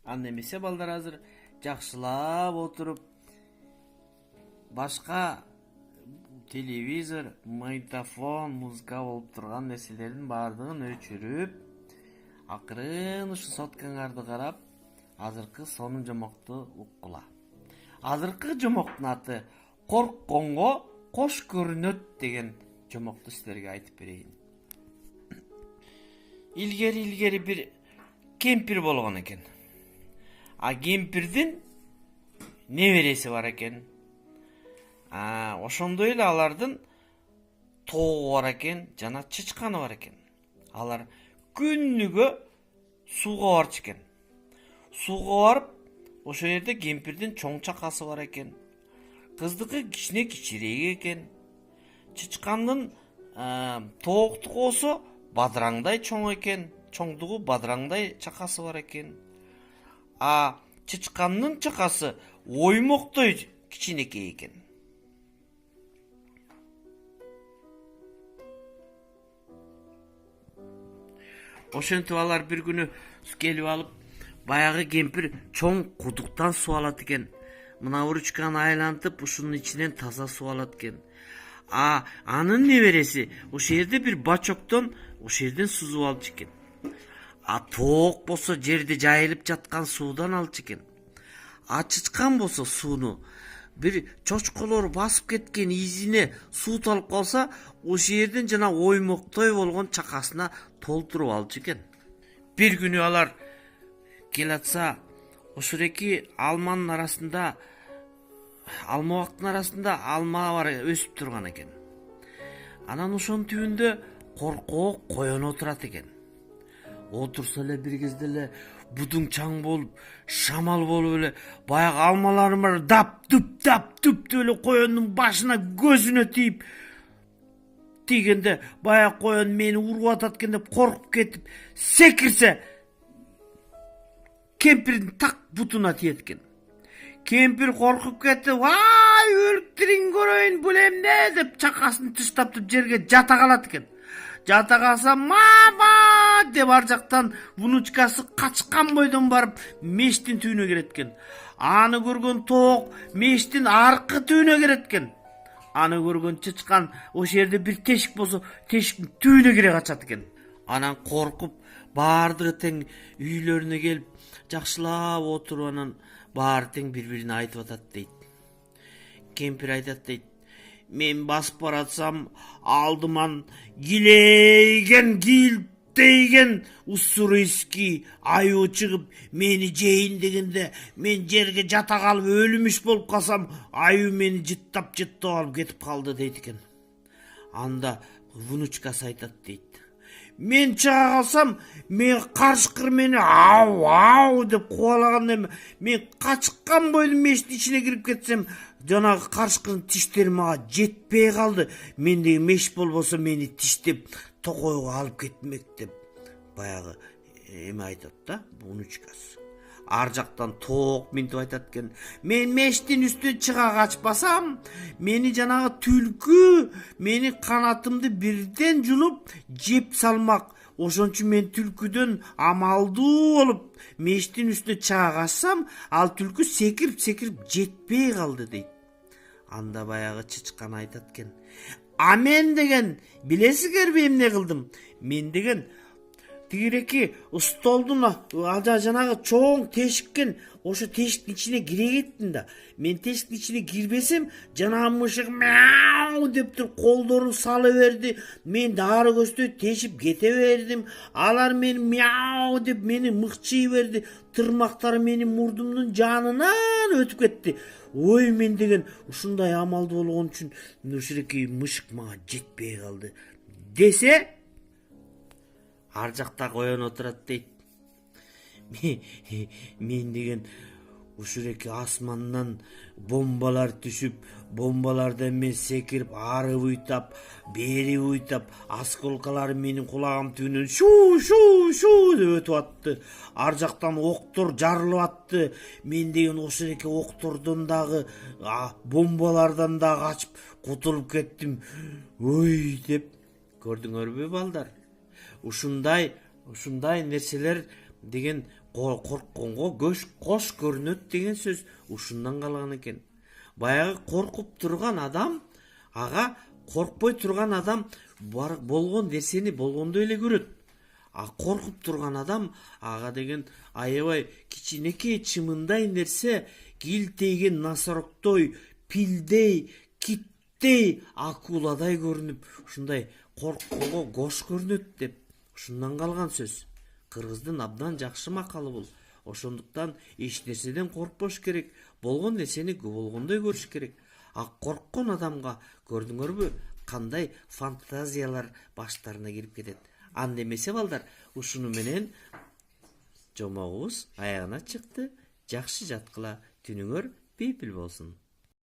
Анда эмесе балдар азыр жакшылап отуруп башка телевизор, магнитофон, музыка болуп турган нерселердин баардыгын өчүрүп, акырын ушу соткаңарды карап, азыркы сонун жомокту уккула. Азыркы жомоктун аты коркконго кош көрүнөт деген жомокту силерге айтып берейин. Илгери бир кемпир болгон экен. А кемпирдин небереси бар экен. Ошондой эле алардын тоогу бар экен, жана чычканы бар экен. Алар күнүгө сууга барчу экен. Сууга барып, ошо жерде кемпирдин чоң чакасы бар экен. Кыздыкы кичине кичирээк экен. Чычкандын тооктугу болсо бадыраңдай чоң экен. Чоңдугу бадыраңдай чакасы бар экен. А чычкандын чакасы оймоктой кичинекей экен. Ошентип алар бир күнү келип алып, баягы кемпир чоң кудуктан суу алат экен. Мына ручканы айлантып, ушунун ичинен таза суу алат экен. Анын небереси ошол жерде бир бачоктон ошол жерден сузуп алчу экен. Тоок болсо жерде жайылып жаткан суудан алчу экен. Чычкан болсо сууну бир чочколор басып кеткен изине суу алып калса, ошол жерден жана оймоктой болгон чакасына толтуруп алчу экен. Бир күнү алар келатса, ошол эки алманын арасында, алмабактын арасында алма бар өсүп турган экен. Анан ошонун түбүндө коркоок коен отурат экен. Отурса эле бир кезде эле будуң чаң болуп, шамал болуп эле баягы алмаларын бар дап эле коендун башына көзүнө тийип, тийгенде баягы коен мени уруп атат экен деп коркуп кетип секирсе, кемпирдин так бутуна тиет экен. Кемпир коркуп кетип, өлүктүрүн көрөйүн, бул эмне деп чакасын тыштап жерге жата калат экен. Жата калса, мама деп ар жактан внучкасы качкан бойдон барып мештин түбүнө кирет экен. Аны көргөн тоок мештин аркы түбүнө кирет экен. Аны көргөн чычкан ошол жерде бир тешик болсо, тешиктин түбүнө кире качат экен. Анан коркуп баардыгы тең үйлөрүнө келип, жакшылап отуруп, анан баары тең бири-бирине айтып атат дейт. Кемпир айтат дейт: мен басып баратсам, алдыман килтейген уссурийский аюу чыгып, мени жейин дегенде, мен жерге жата калып өлүмүш болуп калсам, аюу мени жыттап алып кетип калды дейт экен. Анда внучкасы айтат дейт: мен чыга калсам, мен карышкыр мени ау деп кубалаганда, мен качкан бойдон мештин ичине кирип кетсем, жанагы карышкырдын тиштери мага жетпей калды. Мендеги меш болбосо мени тиштеп токойго алып кетмек деп баягы эме айтат да, внучкасы. Ар жактан тоок минтип айтат экен: мен мештин үстүнө чыга качпасам, мени жанагы түлкү мени канатымды бирден жулуп жеп салмак. Ошон үчүн мен түлкүдөн амалдуу болуп мештин үстүнө чыга качсам, ал түлкү секирип жетпей калды дейт. Анда баягы чычкан айтат экен: мен деген билесиңерби эмне кылдым? Мен деген тигиреки столдун жанагы чоң тешиккен, ошо тешиктин ичине кире кеттим да. Мен тешиктин ичине кирбесем, жанагы мышык мяу деп туруп колдорун сала берди. Мен дары көздөй тешип кете бердим. Алар мени мяу деп мени мыкчый берди. Тырмактары менин мурдумдун жанынан өтүп кетти. Ой, мен деген ушундай амалдуу болгон үчүн ушуреки мышык мага жетпей калды десе, ар жакта коен отурат дейт: мен деген ушуреки асмандан бомбалар түшүп, бомбалардан мен секирип, ары уйтап, бери уйтап, осколкалары менин кулагым түбүнөн шу деп өтүп атты. Ар жактан октор жарылып атты. Мен деген ошореки октордон дагы, бомбалардан да качып кутулуп кеттим. Ой деп, көрдүңөрбү балдар? Ушундай нерселер деген коркконго кош көрүнөт деген сөз ушундан калган экен. Баягы коркуп турган адам ага коркпой турган адам болгон нерсени болгондой эле көрөт. А коркуп турган адам ага деген аябай кичинекей чымындай нерсе, кил тийген носорогдой, пилдей, киттей, акуладай көрүнүп, ушундай коркконго кош көрүнөт деп ушундан калган сөз. Кыргыздын абдан жакшы макалы бул. Ошондуктан эч нерседен коркпош керек, болгон нерсени болгондой көрүш керек. А корккон адамга көрдүңөрбү кандай фантазиялар баштарына кирип кетет. Анда эмесе балдар, ушуну менен жомогубуз аягына чыкты. Жакшы жаткыла, түнүңөр бейпил болсун.